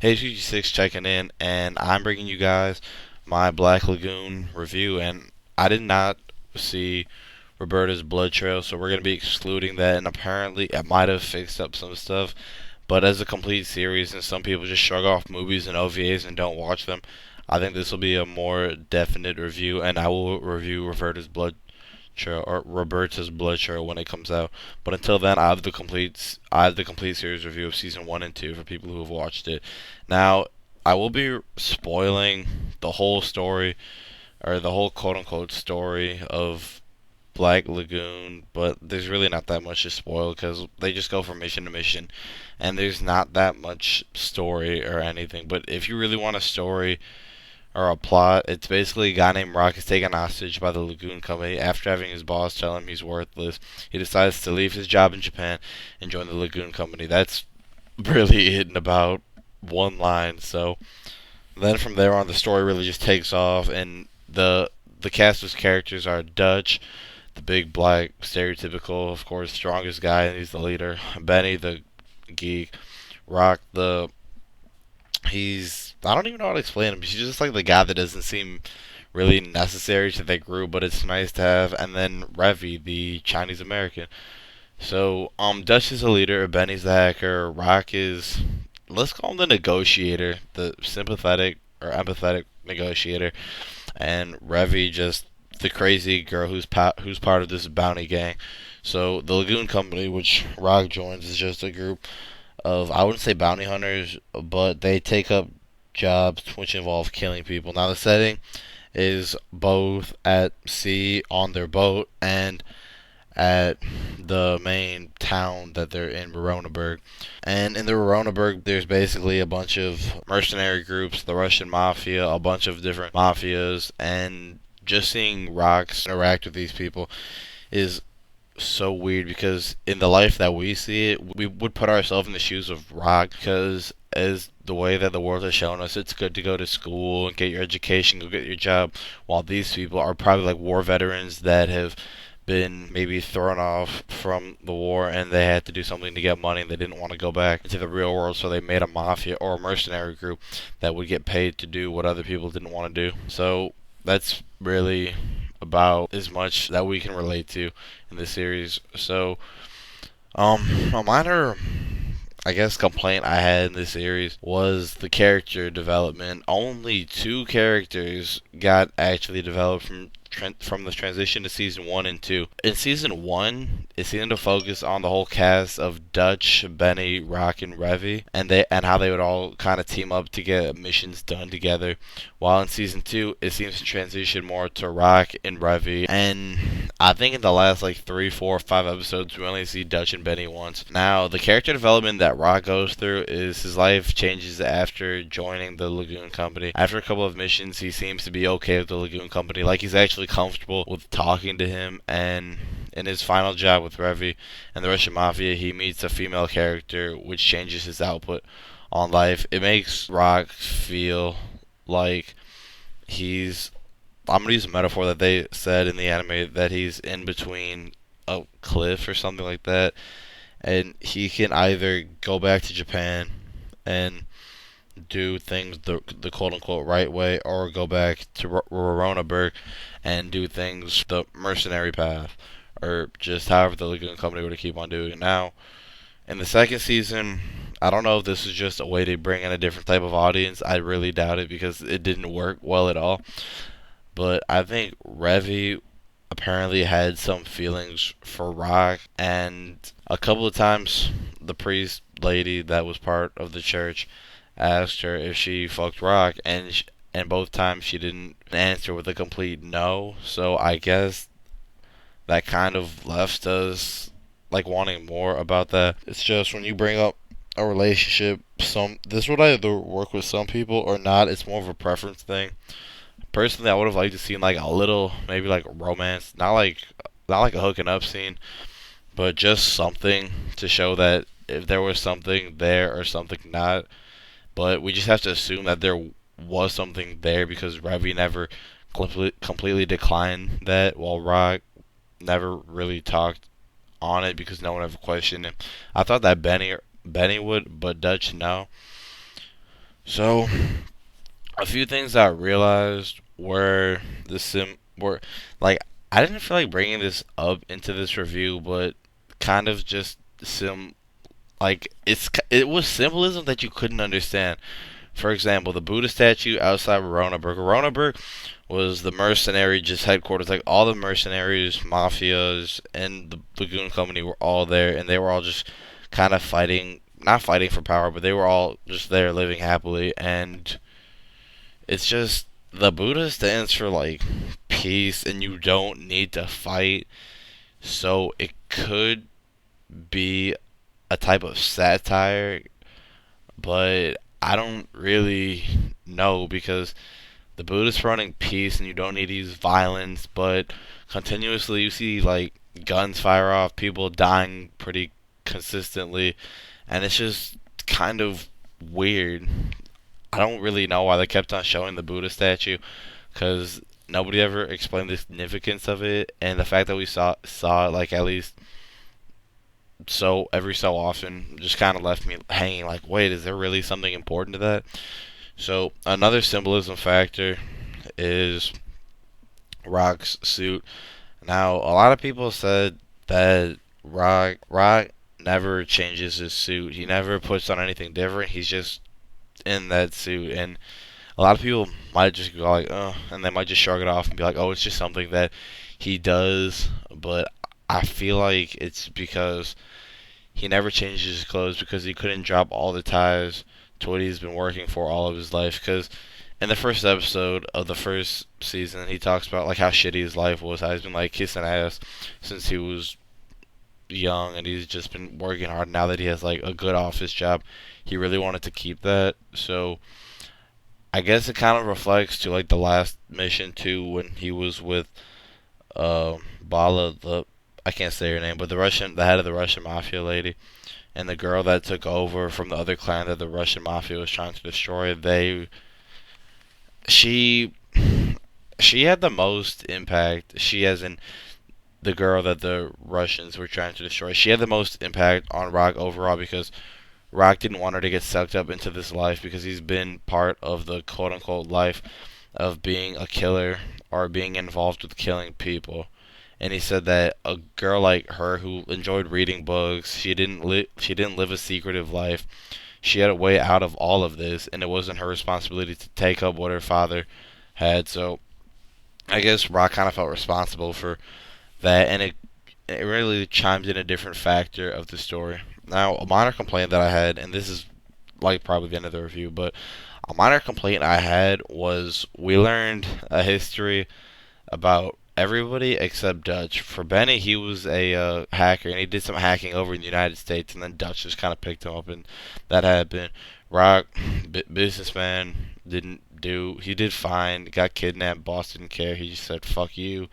Hey, 6 checking in, and I'm bringing you guys my Black Lagoon review. And I did not see Roberta's blood trail, so we're going to be excluding that. And apparently, it might have fixed up some stuff, but as a complete series, and some people just shrug off movies and OVAs and don't watch them, I think this will be a more definite review, and I will review Roberta's blood trail when it comes out. But until then, I have the complete series review of season 1 and 2 for people who have watched it. Now, I will be spoiling the whole story, or the whole quote unquote story of Black Lagoon, but there's really not that much to spoil because they just go from mission to mission, and there's not that much story or anything. But if you really want a story or a plot, it's basically a guy named Rock is taken hostage by the Lagoon Company after having his boss tell him he's worthless. He decides to leave his job in Japan and join the Lagoon Company. That's really it in about one line. So then from there on, the story really just takes off, and the cast of characters are Dutch, the big black stereotypical, of course, strongest guy, and he's the leader. Benny, the geek. Rock, the he's I don't even know how to explain him. He's just like the guy that doesn't seem really necessary to the group, but it's nice to have. And then Revi, the Chinese American. So Dutch is the leader, Benny's the hacker, Rock is, let's call him the negotiator, the sympathetic or empathetic negotiator, and Revi just the crazy girl who's part of this bounty gang. So the Lagoon Company, which Rock joins, is just a group of, I wouldn't say bounty hunters, but they take up jobs which involve killing people. Now the setting is both at sea on their boat and at the main town that they're in, Ronaburg. And in the Ronaburg, there's basically a bunch of mercenary groups, the Russian mafia, a bunch of different mafias, and just seeing Rox interact with these people is so weird because in the life that we see it, we would put ourselves in the shoes of Rock because as the way that the world has shown us, it's good to go to school and get your education, go get your job, while these people are probably like war veterans that have been maybe thrown off from the war and they had to do something to get money and they didn't want to go back into the real world, so they made a mafia or a mercenary group that would get paid to do what other people didn't want to do. So that's really about as much that we can relate to in this series. So, a minor, I guess, complaint I had in this series was the character development. Only two characters got actually developed from the transition to season 1 and 2. In season 1, it seemed to focus on the whole cast of Dutch, Benny, Rock, and Revi, and how they would all kind of team up to get missions done together. While in season 2, it seems to transition more to Rock and Revi, and I think in the last like 3, 4, 5 episodes, we only see Dutch and Benny once. Now, the character development that Rock goes through is his life changes after joining the Lagoon Company. After a couple of missions, he seems to be okay with the Lagoon Company, like he's actually comfortable with talking to him. And in his final job with Revi and the Russian Mafia, he meets a female character, which changes his output on life. It makes Rock feel like he's, I'm gonna use a metaphor that they said in the anime, that he's in between a cliff or something like that, and he can either go back to Japan and do things the quote unquote right way, or go back to Ronaburg and do things the mercenary path, or just however the Lagoon Company would keep on doing it. Now, in the second season, I don't know if this is just a way to bring in a different type of audience. I really doubt it because it didn't work well at all. But I think Revi apparently had some feelings for Rock, and a couple of times the priest lady that was part of the church asked her if she fucked Rock, and both times she didn't answer with a complete no. So I guess that kind of left us like wanting more about that. It's just when you bring up a relationship, this would either work with some people or not. It's more of a preference thing. Personally, I would have liked to see like a little, maybe like romance, not like a hooking up scene, but just something to show that if there was something there or something not. But we just have to assume that there was something there because Revi never completely declined that, while Rock never really talked on it because no one ever questioned him. I thought that Benny would, but Dutch no. So a few things I realized were the sim were like I didn't feel like bringing this up into this review, but kind of just sim like it was symbolism that you couldn't understand. For example, the Buddha statue outside Ronaburg. Ronaburg was the mercenary just headquarters. Like all the mercenaries, mafias, and the Lagoon Company were all there, and they were all just kind of fighting, not fighting for power, but they were all just there living happily. And it's just the Buddha stands for like peace, and you don't need to fight. So it could be a type of satire, but I don't really know because the Buddhists running peace and you don't need to use violence, but continuously you see like guns fire off, people dying pretty consistently, and it's just kind of weird. I don't really know why they kept on showing the Buddha statue because nobody ever explained the significance of it, and the fact that we saw it like at least so every so often just kind of left me hanging like, wait, is there really something important to that? So another symbolism factor is Rock's suit. Now, a lot of people said that Rock never changes his suit. He never puts on anything different. He's just in that suit, and a lot of people might just go like, "Oh," and they might just shrug it off and be like, "Oh, it's just something that he does." But I feel like it's because he never changes his clothes because he couldn't drop all the ties to what he's been working for all of his life. Because in the first episode of the first season, he talks about like how shitty his life was, how he's been like kissing ass since he was young, and he's just been working hard. Now that he has like a good office job, he really wanted to keep that. So I guess it kind of reflects to like the last mission too, when he was with Bala, the I can't say her name, but the head of the Russian mafia lady, and the girl that took over from the other clan that the Russian mafia was trying to destroy. She she had the most impact. She, as in the girl that the Russians were trying to destroy, she had the most impact on Rock overall because Rock didn't want her to get sucked up into this life because he's been part of the quote unquote life of being a killer or being involved with killing people. And he said that a girl like her who enjoyed reading books, she didn't live a secretive life. She had a way out of all of this, and it wasn't her responsibility to take up what her father had. So I guess Rock kind of felt responsible for that, and it really chimes in a different factor of the story. Now, a minor complaint that I had, and this is like probably the end of the review, but a minor complaint I had was we learned a history about everybody except Dutch. For Benny, he was a hacker, and he did some hacking over in the United States, and then Dutch just kind of picked him up, and that happened. Rock, businessman, he did fine, got kidnapped, boss didn't care, he just said, fuck you.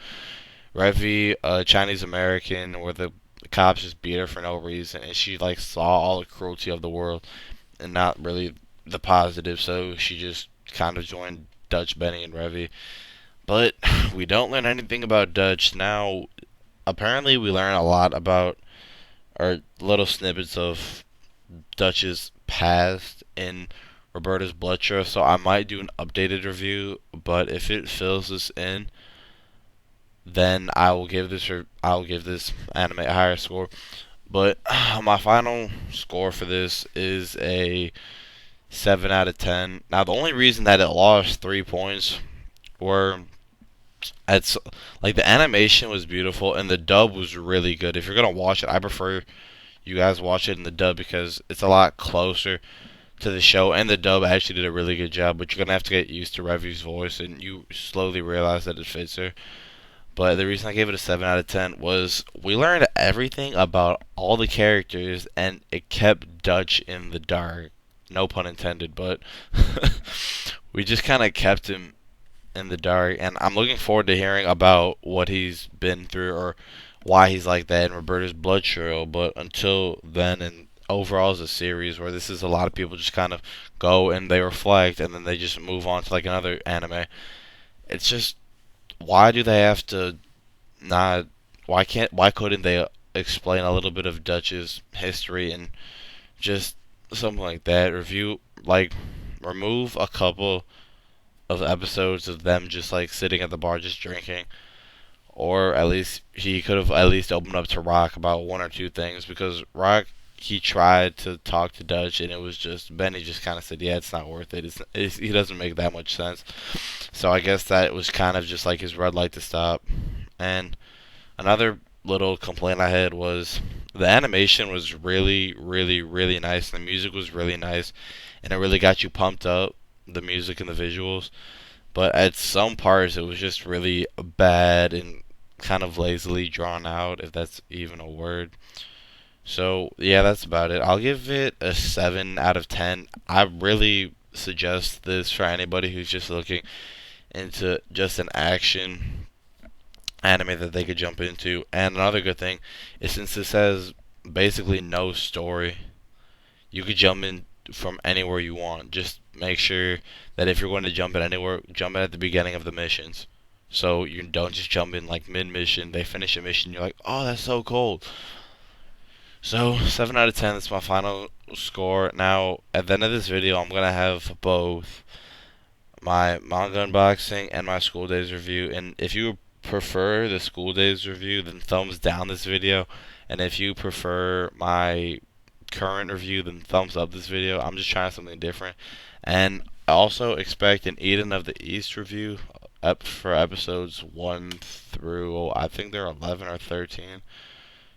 Revi, a Chinese American, where the cops just beat her for no reason, and she like saw all the cruelty of the world and not really the positive, so she just kind of joined Dutch, Benny, and Revi. But we don't learn anything about Dutch. Now, apparently, we learn a lot about, or little snippets of Dutch's past in Roberta's Bloodshire, so I might do an updated review, but if it fills this in, then I'll give this anime a higher score. But my final score for this is a 7 out of 10. Now, the only reason that it lost 3 points were it's like the animation was beautiful and the dub was really good. If you're gonna watch it, I prefer you guys watch it in the dub because it's a lot closer to the show, and the dub actually did a really good job. But you're gonna have to get used to Revy's voice, and you slowly realize that it fits her. But the reason I gave it a 7 out of 10 was we learned everything about all the characters, and it kept Dutch in the dark. No pun intended, but we just kind of kept him in the dark, and I'm looking forward to hearing about what he's been through or why he's like that in Roberta's Blood Trail. But until then, and overall as a series where this is a lot of people just kind of go and they reflect and then they just move on to like another anime. It's just why do they have to not? Why couldn't they explain a little bit of Dutch's history and just something like that? Review like remove a couple of episodes of them just like sitting at the bar just drinking, or at least he could have at least opened up to Rock about one or two things, because Rock, he tried to talk to Dutch and it was just Benny just kind of said, yeah, it's not worth it. He doesn't make that much sense. So I guess that was kind of just like his red light to stop. And another little complaint I had was the animation was really, really, really nice. The music was really nice, and it really got you pumped up. The music and the visuals, but at some parts it was just really bad and kind of lazily drawn out, if that's even a word. So yeah, that's about it. I'll give it a 7 out of 10. I really suggest this for anybody who's just looking into just an action anime that they could jump into. And another good thing is, since this has basically no story, you could jump in from anywhere you want. Just make sure that if you're going to jump in anywhere, jump in at the beginning of the missions. So you don't just jump in like mid mission. They finish a mission, you're like, oh, that's so cool. So 7 out of 10. That's my final score. Now at the end of this video, I'm gonna have both my manga unboxing and my school days review. And if you prefer the school days review, then thumbs down this video. And if you prefer my current review, then thumbs up this video. I'm just trying something different. And I also expect an Eden of the East review up for episodes 1 through, I think they're 11 or 13.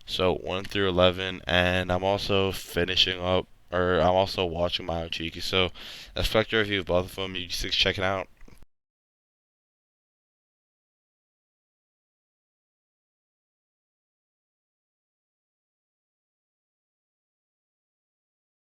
So 1 through 11, and I'm also finishing up, or I'm also watching Mayo Chiki. So expect a review of both of them. You just check it out.